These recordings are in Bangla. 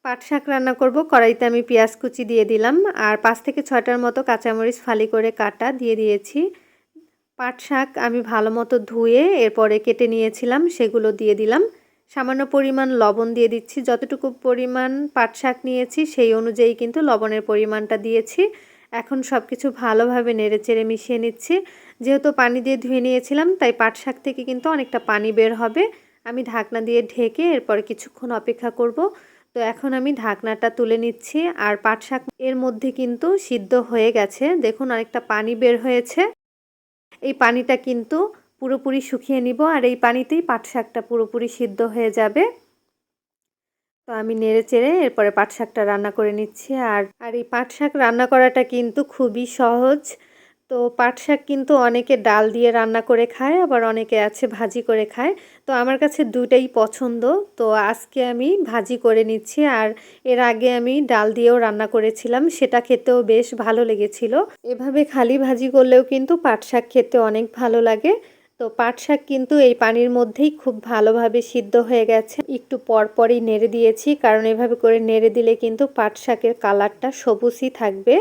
পাট শাক রান্না করব। কড়াইতে আমি পেঁয়াজ কুচি দিয়ে দিলাম আর 5 থেকে 6টার মতো কাঁচামরিচ ফালি করে কাটা দিয়ে দিয়েছি। পাট শাক আমি ভালো মতো ধুয়ে এরপরে কেটে নিয়েছিলাম, সেগুলো দিয়ে দিলাম। সামান্য পরিমাণ লবণ দিয়ে দিচ্ছি। যতটুকু পরিমাণ পাট শাক নিয়েছি সেই অনুযায়ী কিন্তু লবণের পরিমাণটা দিয়েছি। এখন সব কিছু ভালোভাবে নেড়েচেড়ে মিশিয়ে নিচ্ছি। যেহেতু পানি দিয়ে ধুয়ে নিয়েছিলাম তাই পাট শাক থেকে কিন্তু অনেকটা পানি বের হবে। আমি ঢাকনা দিয়ে ঢেকে এরপরে কিছুক্ষণ অপেক্ষা করব। তো এখন আমি ঢাকনাটা তুলে নিচ্ছি আর পাট শাক এর মধ্যে কিন্তু সিদ্ধ হয়ে গেছে। দেখুন অনেকটা পানি বের হয়েছে। এই পানিটা কিন্তু পুরোপুরি শুকিয়ে নিব আর এই পানিতেই পাট শাকটা পুরোপুরি সিদ্ধ হয়ে যাবে। তো আমি নেড়েচেড়ে এরপরে পাট শাকটা রান্না করে নিচ্ছি। আর এই পাট শাক রান্না করাটা কিন্তু খুবই সহজ। তো পাট শাক কিন্তু অনেকে ডাল দিয়ে রান্না করে খায়, আবার অনেকে আছে ভাজি করে খায়। তো আমার কাছে দুইটাই পছন্দ। তো আজকে আমি ভাজি করে নিচ্ছি আর এর আগে আমি ডাল দিয়েও রান্না করেছিলাম, সেটা খেতেও বেশ ভালো লেগেছিল। এভাবে খালি ভাজি করলেও কিন্তু পাট শাক খেতে অনেক ভালো লাগে। তো পাট শাক কিন্তু এই পানির মধ্যেই খুব ভালোভাবে সিদ্ধ হয়ে গেছে। একটু পরপরই নেড়ে দিয়েছি, কারণ এভাবে করে নেড়ে দিলে কিন্তু পাট শাকের কালারটা সবুজই থাকবে,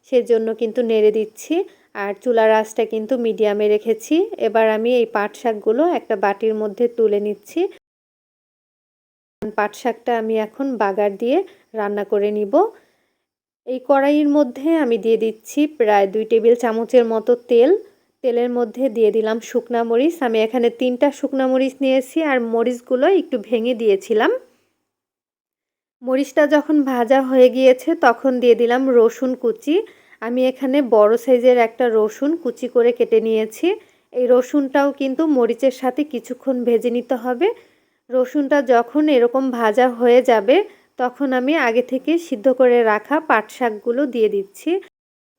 সেজন্য কিন্তু নেড়ে দিচ্ছি। আর চুলার আঁচটা কিন্তু মিডিয়ামে রেখেছি। এবার আমি এই পাট শাকগুলো একটা বাটির মধ্যে তুলে নিচ্ছি। পাট শাকটা আমি এখন বাগার দিয়ে রান্না করে নিব। এই কড়াইয়ের মধ্যে আমি দিয়ে দিচ্ছি প্রায় 2 টেবিল চামচের মতো তেল। তেলের মধ্যে দিয়ে দিলাম শুকনা মরিচ। আমি এখানে 3টা শুকনা মরিচ নিয়েছি আর মরিচগুলো একটু ভেঙে দিয়েছিলাম। মরিচটা যখন ভাজা হয়ে গিয়েছে তখন দিয়ে দিলাম রসুন কুচি। আমি এখানে বড় সাইজের একটা রসুন কুচি করে কেটে নিয়েছি। এই রসুনটাও কিন্তু মরিচের সাথে কিছুক্ষণ ভেজে নিতে হবে। রসুনটা যখন এরকম ভাজা হয়ে যাবে তখন আমি আগে থেকে সিদ্ধ করে রাখা পাট শাকগুলো দিয়ে দিচ্ছি।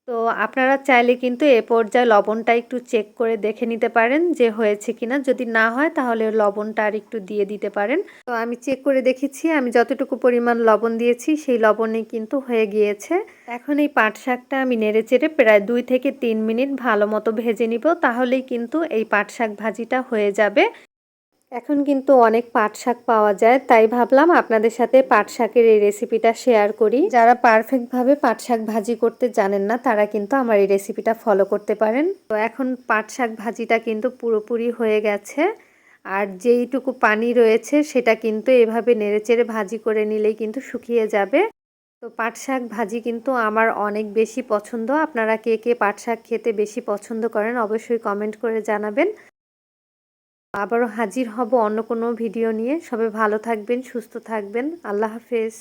তো আপনারা চাইলে কিন্তু এ পর্যায়ে লবণটা একটু চেক করে দেখে নিতে পারেন যে হয়েছে কিনা। যদি না হয় তাহলে লবণটা আর একটু দিয়ে দিতে পারেন। তো আমি চেক করে দেখেছি, আমি যতটুকু পরিমাণ লবণ দিয়েছি সেই লবণে কিন্তু হয়ে গিয়েছে। এখন এই পাট শাকটা আমি নেড়েচেড়ে প্রায় 2 থেকে 3 মিনিট ভালো মতো ভেজে নিব, তাহলেই কিন্তু এই পাট শাক ভাজিটা হয়ে যাবে। এখন কিন্তু অনেক পাট শাক পাওয়া যায়, তাই ভাবলাম আপনাদের সাথে পাট শাকের এই রেসিপিটা শেয়ার করি। যারা পারফেক্টভাবে পাট শাক ভাজি করতে জানেন না তারা কিন্তু আমার এই রেসিপিটা ফলো করতে পারেন। তো এখন পাট শাক ভাজিটা কিন্তু পুরোপুরি হয়ে গেছে আর যেইটুকু পানি রয়েছে সেটা কিন্তু এভাবে নেড়েচেড়ে ভাজি করে নিলেই কিন্তু শুকিয়ে যাবে। তো পাট শাক ভাজি কিন্তু আমার অনেক বেশি পছন্দ। আপনারা কে কে পাট শাক খেতে বেশি পছন্দ করেন অবশ্যই কমেন্ট করে জানাবেন। আবারও হাজির হব অন্য কোনো ভিডিও নিয়ে। সবাই ভালো থাকবেন, সুস্থ থাকবেন। আল্লাহ হাফেজ।